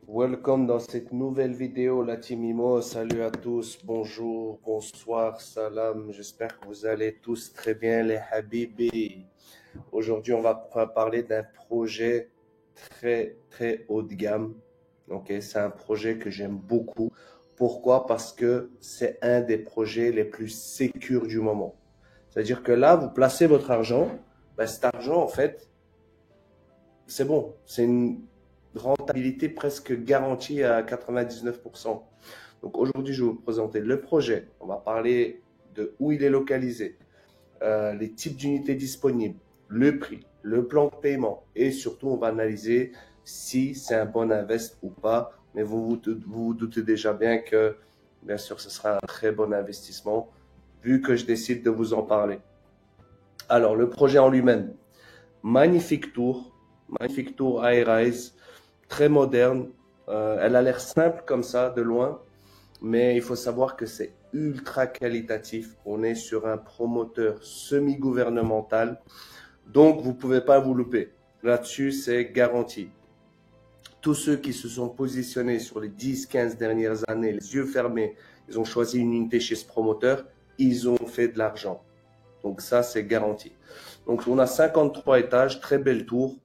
Welcome dans cette nouvelle vidéo, la team Imo. Salut à tous, bonjour, bonsoir, salam. J'espère que vous allez tous très bien, les Habibi. Aujourd'hui, on va parler d'un projet très haut de gamme. Ok, c'est un projet que j'aime beaucoup. Pourquoi? Parce que c'est un des projets les plus sécures du moment. C'est-à-dire que là, vous placez votre argent. Ben, cet argent, en fait, c'est bon. C'est une rentabilité presque garantie à 99%. Donc aujourd'hui, je vais vous présenter le projet. On va parler de où il est localisé, les types d'unités disponibles, le prix, le plan de paiement et surtout, on va analyser si c'est un bon invest ou pas. Mais vous doutez déjà bien que, bien sûr, ce sera un très bon investissement vu que je décide de vous en parler. Alors, le projet en lui-même, magnifique tour high-rise, très moderne. Elle a l'air simple comme ça, de loin, mais il faut savoir que c'est ultra qualitatif. On est sur un promoteur semi-gouvernemental, donc vous ne pouvez pas vous louper. Là-dessus, c'est garanti. Tous ceux qui se sont positionnés sur les 10-15 dernières années, les yeux fermés, ils ont choisi une unité chez ce promoteur, ils ont fait de l'argent. Donc ça, c'est garanti. Donc on a 53 étages, très belle tour.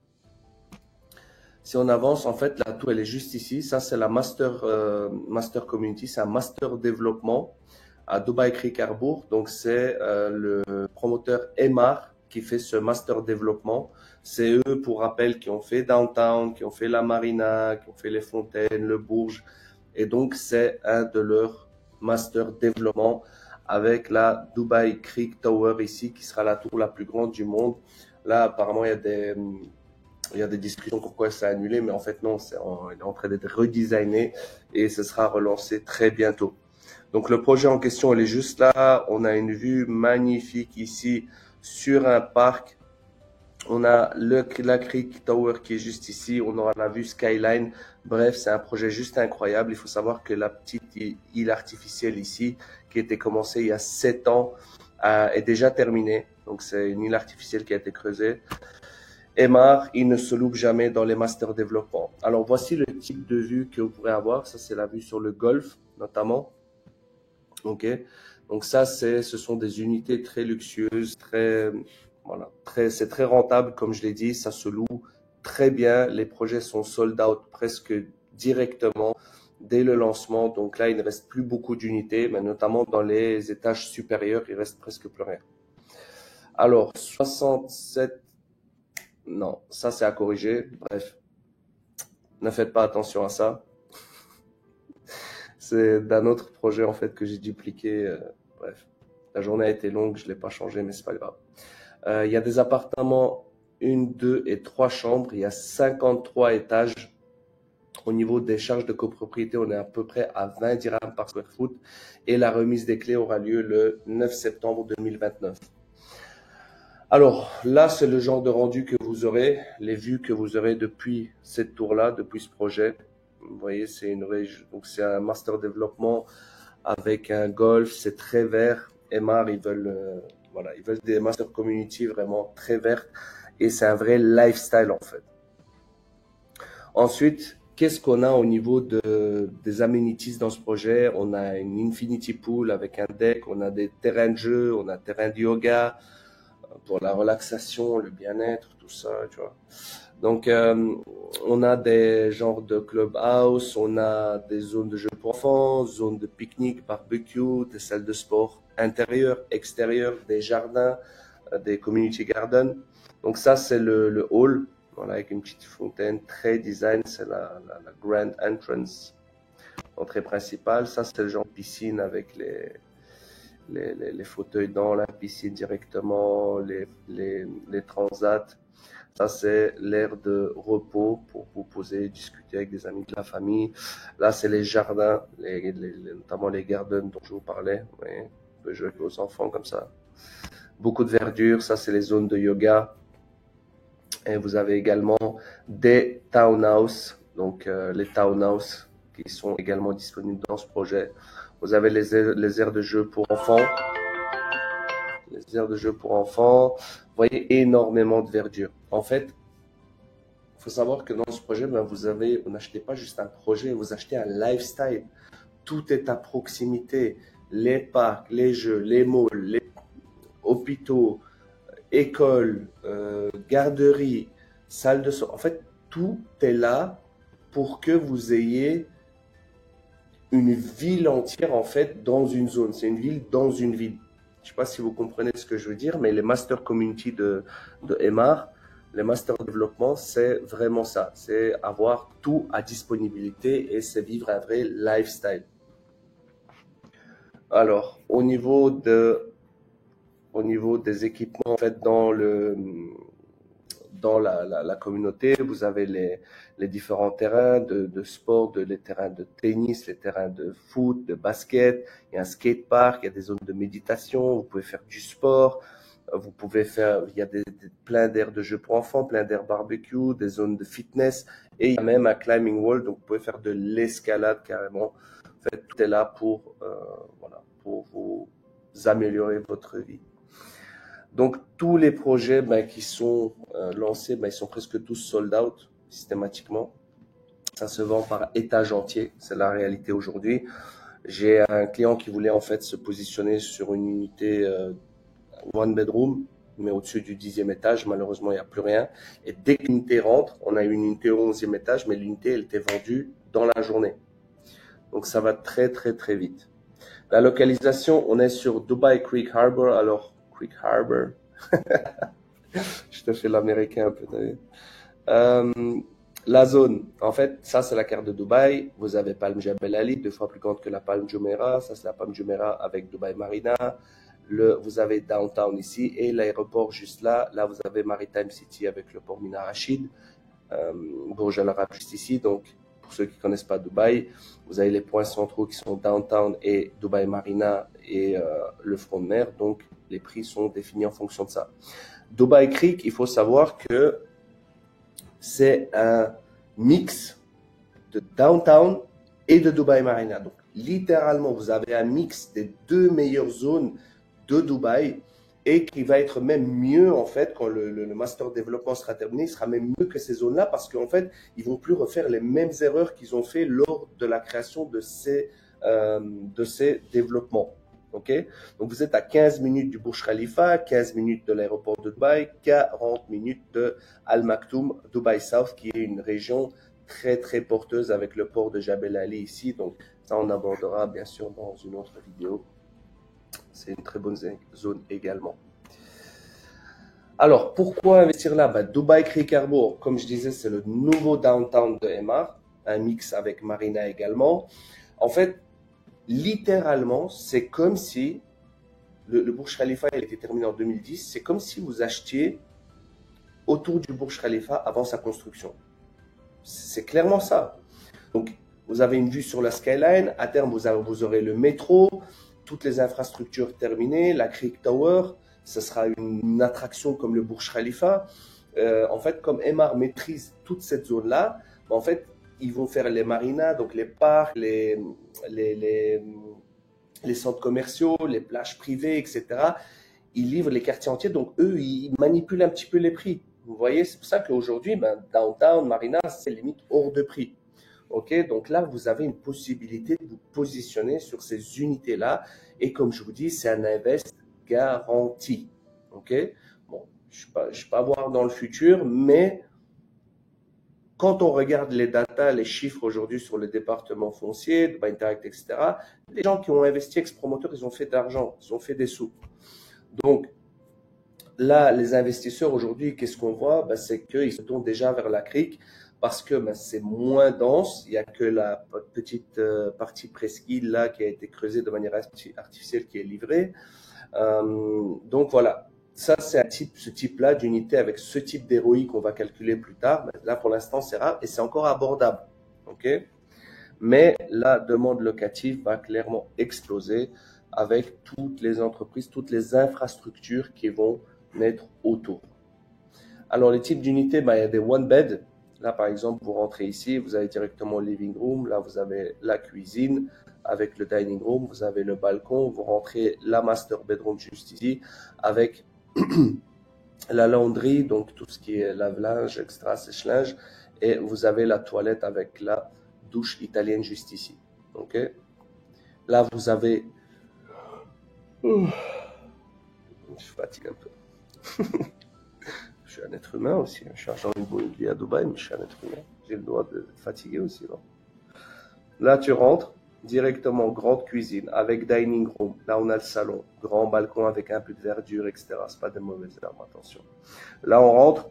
Si on avance, en fait, la tour, elle est juste ici. Ça, c'est la Master Community. C'est un Master Développement à Dubai Creek Harbour. Donc, c'est le promoteur Emar qui fait ce Master Développement. C'est eux, pour rappel, qui ont fait Downtown, qui ont fait la Marina, qui ont fait les Fontaines, le Bourges. Et donc, c'est un de leurs Master Développement avec la Dubai Creek Tower ici, qui sera la tour la plus grande du monde. Là, apparemment, il y a des discussions pourquoi c'est annulé, mais en fait non, il est en train d'être redesigné et ce sera relancé très bientôt. Donc le projet en question, il est juste là. On a une vue magnifique ici sur un parc. On a la Creek Tower qui est juste ici. On aura la vue Skyline. Bref, c'est un projet juste incroyable. Il faut savoir que la petite île artificielle ici, qui était commencée il y a 7 ans, est déjà terminée. Donc c'est une île artificielle qui a été creusée. Emar, il ne se loupe jamais dans les masters développement. Alors voici le type de vue que vous pourrez avoir. Ça, c'est la vue sur le golfe, notamment. Ok. Donc ça, ce sont des unités très luxueuses, c'est très rentable, comme je l'ai dit. Ça se loue très bien. Les projets sont sold out presque directement dès le lancement. Donc là, il ne reste plus beaucoup d'unités, mais notamment dans les étages supérieurs, il reste presque plus rien. Alors, 67. Non, ça c'est à corriger. Bref, ne faites pas attention à ça. C'est d'un autre projet en fait que j'ai dupliqué. Bref, la journée a été longue, je l'ai pas changé, mais c'est pas grave. Il y a des appartements 1, 2 et 3 chambres. Il y a 53 étages. Au niveau des charges de copropriété, on est à peu près à 20 dirhams par square foot. Et la remise des clés aura lieu le 9 septembre 2029. Alors là, c'est le genre de rendu que vous aurez, les vues que vous aurez depuis cette tour-là, depuis ce projet. Vous voyez, donc c'est un master développement avec un golf, c'est très vert. Emar, ils veulent des master community vraiment très vertes et c'est un vrai lifestyle en fait. Ensuite, qu'est-ce qu'on a au niveau des amenities dans ce projet? On a une infinity pool avec un deck, on a des terrains de jeu, on a un terrain de yoga pour la relaxation, le bien-être, tout ça, tu vois. Donc, on a des genres de clubhouse, on a des zones de jeux pour enfants, zones de pique-nique, barbecue, des salles de sport intérieures, extérieures, des jardins, des community gardens. Donc ça, c'est le hall, voilà, avec une petite fontaine très design, c'est la grand entrance, entrée principale. Ça, c'est le genre de piscine avec les fauteuils dans la piscine directement, les transats. Ça, c'est l'aire de repos pour vous poser, discuter avec des amis de la famille. Là, c'est les jardins, notamment les gardens dont je vous parlais. Oui, vous pouvez jouer avec vos enfants comme ça. Beaucoup de verdure. Ça, c'est les zones de yoga. Et vous avez également des townhouses. Donc, les townhouses qui sont également disponibles dans ce projet. Vous avez les aires de jeu pour enfants. Les aires de jeu pour enfants. Vous voyez énormément de verdure. En fait, faut savoir que dans ce projet, ben, vous n'achetez pas juste un projet, vous achetez un lifestyle. Tout est à proximité. Les parcs, les jeux, les malls, les hôpitaux, écoles, garderies, salles de sport. En fait, tout est là pour que vous ayez une ville entière en fait dans une zone. C'est une ville dans une ville. Je ne sais pas si vous comprenez ce que je veux dire, mais les master community de MR, les master développement, c'est vraiment ça. C'est avoir tout à disponibilité et c'est vivre un vrai lifestyle. Alors, au niveau des équipements en fait dans la communauté, vous avez les différents terrains de sport, les terrains de tennis, les terrains de foot, de basket. Il y a un skatepark, il y a des zones de méditation. Vous pouvez faire du sport. Vous pouvez faire, il y a plein d'aires de jeux pour enfants, plein d'aires barbecue, des zones de fitness. Et il y a même un climbing wall, donc vous pouvez faire de l'escalade carrément. En fait, tout est là voilà, pour vous améliorer votre vie. Donc, tous les projets qui sont lancés, ils sont presque tous sold out systématiquement. Ça se vend par étage entier, c'est la réalité aujourd'hui. J'ai un client qui voulait en fait se positionner sur une unité one bedroom, mais au-dessus du 10e étage. Malheureusement, il n'y a plus rien. Et dès que l'unité rentre, on a une unité au 11e étage, mais l'unité, elle était vendue dans la journée. Donc, ça va très, très, très vite. La localisation, on est sur Dubai Creek Harbor. Alors, Creek Harbor. Je te fais l'américain un peu. La zone, en fait, ça c'est la carte de Dubaï. Vous avez Palm Jebel Ali, 2 fois plus grande que la Palm Jumeirah. Ça c'est la Palm Jumeirah avec Dubai Marina. Vous avez Downtown ici et l'aéroport juste là. Là vous avez Maritime City avec le port Mina Rachid. Burj Al Arab juste ici. Donc pour ceux qui ne connaissent pas Dubaï, vous avez les points centraux qui sont Downtown et Dubai Marina et le front de mer. Donc les prix sont définis en fonction de ça. Dubai Creek, il faut savoir que c'est un mix de Downtown et de Dubai Marina. Donc, littéralement, vous avez un mix des 2 meilleures zones de Dubaï et qui va être même mieux, en fait, quand le master développement sera terminé, il sera même mieux que ces zones-là parce qu'en fait, ils vont plus refaire les mêmes erreurs qu'ils ont fait lors de la création de ces développements. Okay? Donc, vous êtes à 15 minutes du Burj Khalifa, 15 minutes de l'aéroport de Dubaï, 40 minutes de Al Maktoum, Dubai South, qui est une région très, très porteuse avec le port de Jebel Ali ici. Donc, ça, on abordera bien sûr dans une autre vidéo. C'est une très bonne zone également. Alors, pourquoi investir là? Dubai Creek Harbor, comme je disais, c'est le nouveau downtown de MR, un mix avec Marina également. En fait, littéralement, c'est comme si le Burj Khalifa il a été terminé en 2010. C'est comme si vous achetiez autour du Burj Khalifa avant sa construction. C'est clairement ça. Donc, vous avez une vue sur la skyline. À terme, vous aurez le métro, toutes les infrastructures terminées, la Creek Tower. Ce sera une attraction comme le Burj Khalifa. En fait, comme MR maîtrise toute cette zone-là, en fait, ils vont faire les marinas, donc les parcs, les centres commerciaux, les plages privées, etc. Ils livrent les quartiers entiers, donc eux, ils manipulent un petit peu les prix. Vous voyez, c'est pour ça qu'aujourd'hui, Downtown, Marina, c'est limite hors de prix. Ok, donc là, vous avez une possibilité de vous positionner sur ces unités-là. Et comme je vous dis, c'est un invest garanti. Ok, bon, je ne vais pas voir dans le futur, mais quand on regarde les datas, les chiffres aujourd'hui sur le département foncier, Dubai Interact, etc., les gens qui ont investi ex-promoteurs, ils ont fait de l'argent, ils ont fait des sous. Donc, là, les investisseurs aujourd'hui, qu'est-ce qu'on voit? C'est qu'ils se tournent déjà vers la crique parce que c'est moins dense. Il n'y a que la petite partie presqu'île là qui a été creusée de manière artificielle qui est livrée. Donc voilà. Ça, c'est ce type-là d'unité avec ce type d'ROI qu'on va calculer plus tard. Là, pour l'instant, c'est rare et c'est encore abordable. Okay? Mais la demande locative va clairement exploser avec toutes les entreprises, toutes les infrastructures qui vont naître autour. Alors, les types d'unités, il y a des one bed. Là, par exemple, vous rentrez ici, vous avez directement le living room. Là, vous avez la cuisine avec le dining room. Vous avez le balcon. Vous rentrez la master bedroom juste ici avec la laundry, donc tout ce qui est lave-linge, extra, sèche-linge, et vous avez la toilette avec la douche italienne juste ici. Ok? Là, vous avez... Ouh, je fatigue un peu. Je suis un être humain aussi. Je suis agent immobilier à Dubaï, mais je suis un être humain. J'ai le droit de fatiguer aussi. Non? Là, tu rentres directement, grande cuisine avec dining room. Là, on a le salon, grand balcon avec un peu de verdure, etc. C'est pas des mauvaises herbes, attention. Là, on rentre,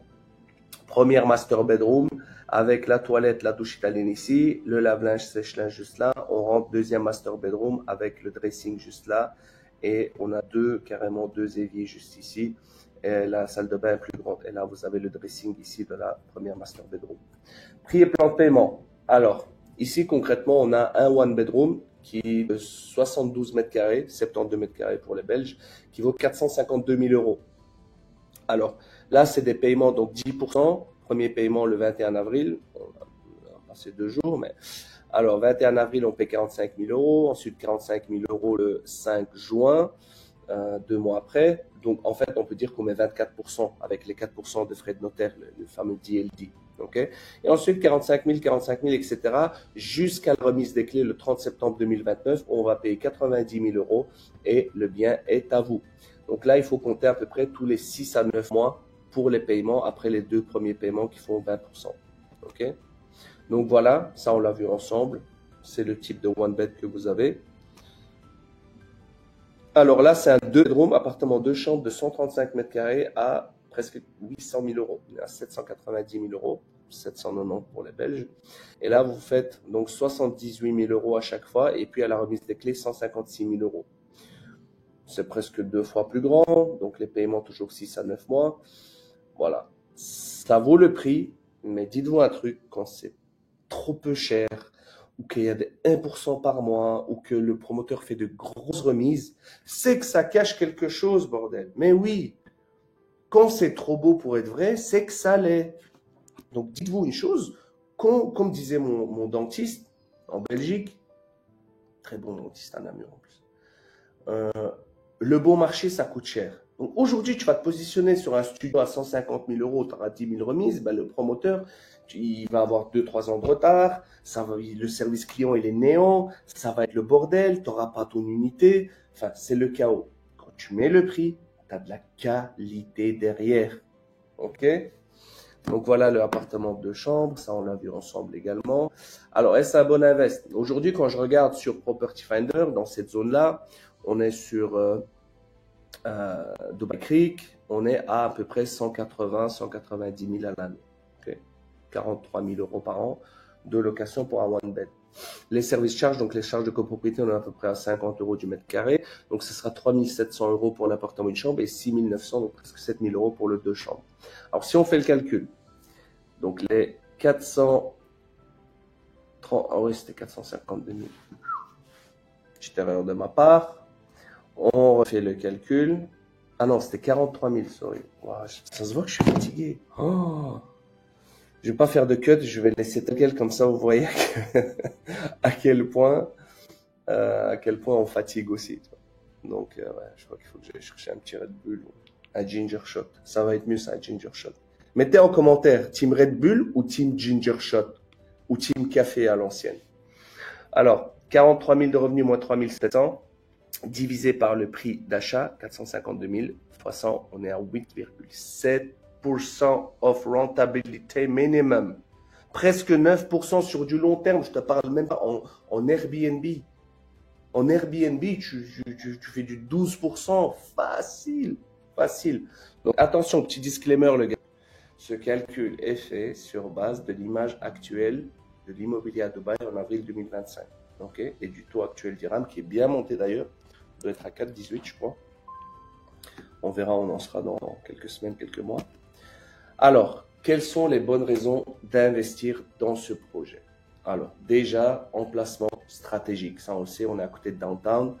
première master bedroom avec la toilette, la douche italienne ici, le lave-linge, sèche-linge juste là. On rentre deuxième master bedroom avec le dressing juste là. Et on a carrément deux éviers juste ici. Et la salle de bain est plus grande. Et là, vous avez le dressing ici de la première master bedroom. Prix et plan de paiement. Alors, ici, concrètement, on a un one bedroom qui est de 72 mètres carrés, 72 mètres carrés pour les Belges, qui vaut 452 000 euros. Alors, là, c'est des paiements, donc 10%. Premier paiement le 21 avril. On a passé 2 jours, mais... Alors, 21 avril, on paie 45 000 euros. Ensuite, 45 000 euros le 5 juin, 2 mois après. Donc, en fait, on peut dire qu'on met 24% avec les 4% de frais de notaire, le fameux DLD. Okay? Et ensuite, 45 000, etc. Jusqu'à la remise des clés le 30 septembre 2029, on va payer 90 000 euros et le bien est à vous. Donc là, il faut compter à peu près tous les 6 à 9 mois pour les paiements après les 2 premiers paiements qui font 20%. Ok? Donc voilà, ça on l'a vu ensemble. C'est le type de one bed que vous avez. Alors là, c'est un 2 bedroom, appartement 2 chambres de 135 mètres carrés à presque 800 000 euros. À 790 000 euros, 790 pour les Belges. Et là, vous faites donc 78 000 euros à chaque fois. Et puis à la remise des clés, 156 000 euros. C'est presque 2 fois plus grand. Donc les paiements toujours 6 à 9 mois. Voilà. Ça vaut le prix. Mais dites-vous un truc, quand c'est trop peu cher, ou qu'il y a des 1% par mois, ou que le promoteur fait de grosses remises, c'est que ça cache quelque chose, bordel. Mais oui, quand c'est trop beau pour être vrai, c'est que ça l'est. Donc dites-vous une chose, comme disait mon dentiste en Belgique, très bon dentiste à Namur en plus, le bon marché, ça coûte cher. Donc aujourd'hui, tu vas te positionner sur un studio à 150 000 euros, tu auras 10 000 remises, ben, le promoteur, il va avoir 2-3 ans de retard, le service client, il est néant, ça va être le bordel, tu n'auras pas ton unité, enfin, c'est le chaos. Quand tu mets le prix, tu as de la qualité derrière. Ok? Donc voilà le appartement de 2 chambres, ça on l'a vu ensemble également. Alors, est-ce un bon invest? Aujourd'hui, quand je regarde sur Property Finder, dans cette zone-là, on est sur Dubai Creek, on est à peu près 180-190 000 à l'année. Okay. 43 000 euros par an de location pour un one bed. Les services charges, donc les charges de copropriété, on est à peu près à 50 euros du mètre carré. Donc ce sera 3 700 euros pour l'appartement une chambre et 6 900, donc presque 7 000 euros pour le 2 chambres. Alors si on fait le calcul, donc les 430, ah oui, c'était 452 000. Petite erreur de ma part. On refait le calcul. Ah non, c'était 43 000, sorry. Wow, ça se voit que je suis fatigué. Oh. Je ne vais pas faire de cut, je vais laisser tel quel, comme ça vous voyez à quel point on fatigue aussi. Donc, ouais, je crois qu'il faut que j'aille chercher un petit Red Bull ou un Ginger Shot. Ça va être mieux, ça, un Ginger Shot. Mettez en commentaire, Team Red Bull ou Team Ginger Shot ou Team Café à l'ancienne. Alors, 43 000 de revenus moins 3 700. Divisé par le prix d'achat, 452 000, fois 100, on est à 8,7% of rentability minimum. Presque 9% sur du long terme, je te parle même pas en Airbnb. En Airbnb, tu fais du 12%, facile, facile. Donc attention, petit disclaimer, le gars. Ce calcul est fait sur base de l'image actuelle de l'immobilier à Dubaï en avril 2025. Okay, et du taux actuel d'Iram qui est bien monté d'ailleurs, doit être à 4,18 je crois. On verra, on en sera dans quelques semaines, quelques mois. Alors, quelles sont les bonnes raisons d'investir dans ce projet? Alors, déjà, emplacement stratégique. Ça, on le sait, on est à côté de Downtown,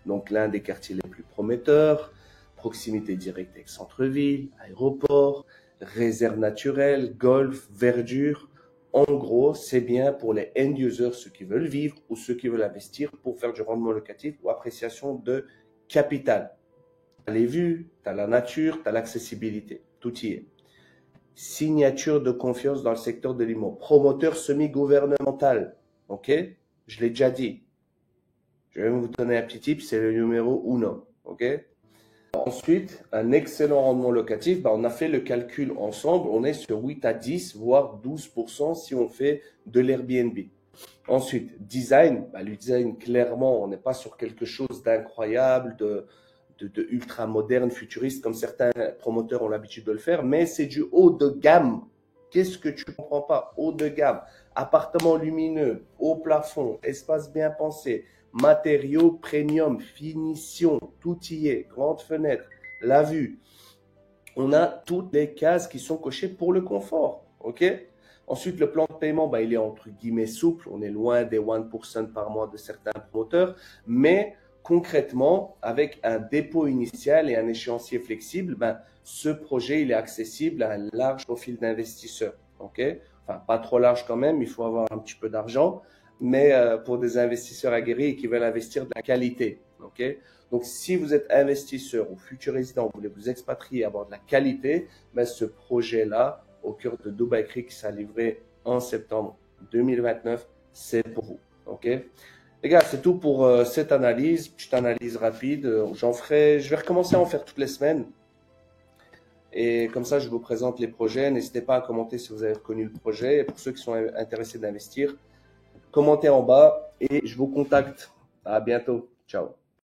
donc l'un des quartiers les plus prometteurs, proximité directe avec centre-ville, aéroport, réserve naturelle, golf, verdure. En gros, c'est bien pour les end-users, ceux qui veulent vivre ou ceux qui veulent investir pour faire du rendement locatif ou appréciation de capital. Tu as les vues, tu as la nature, tu as l'accessibilité. tout y est. Signature de confiance dans le secteur de l'immobilier. Promoteur semi-gouvernemental. OK? Je l'ai déjà dit. Je vais même vous donner un petit tip, c'est le numéro 1. OK? Ensuite, un excellent rendement locatif. On a fait le calcul ensemble. On est sur 8 à 10, voire 12% si on fait de l'Airbnb. Ensuite, design. Le design, clairement, on n'est pas sur quelque chose d'incroyable, de ultra moderne, futuriste, comme certains promoteurs ont l'habitude de le faire, mais c'est du haut de gamme. Qu'est-ce que tu ne comprends pas? Haut de gamme, appartement lumineux, haut plafond, espace bien pensé, matériaux premium, finition, tout y est, grande fenêtre, la vue. On a toutes les cases qui sont cochées pour le confort, ok? Ensuite, le plan de paiement, il est entre guillemets souple. On est loin des 1% par mois de certains promoteurs, mais concrètement, avec un dépôt initial et un échéancier flexible, ce projet, il est accessible à un large profil d'investisseurs. Okay? Enfin, pas trop large quand même, il faut avoir un petit peu d'argent, mais pour des investisseurs aguerris qui veulent investir de la qualité. Okay? Donc, si vous êtes investisseur ou futur résident, vous voulez vous expatrier, avoir de la qualité, ce projet-là, au cœur de Dubai Creek, qui sera livré en septembre 2029, c'est pour vous. OK? Les gars, c'est tout pour cette analyse, petite analyse rapide. Je vais recommencer à en faire toutes les semaines. Et comme ça, je vous présente les projets. N'hésitez pas à commenter si vous avez reconnu le projet. Et pour ceux qui sont intéressés d'investir, commentez en bas et je vous contacte. À bientôt. Ciao.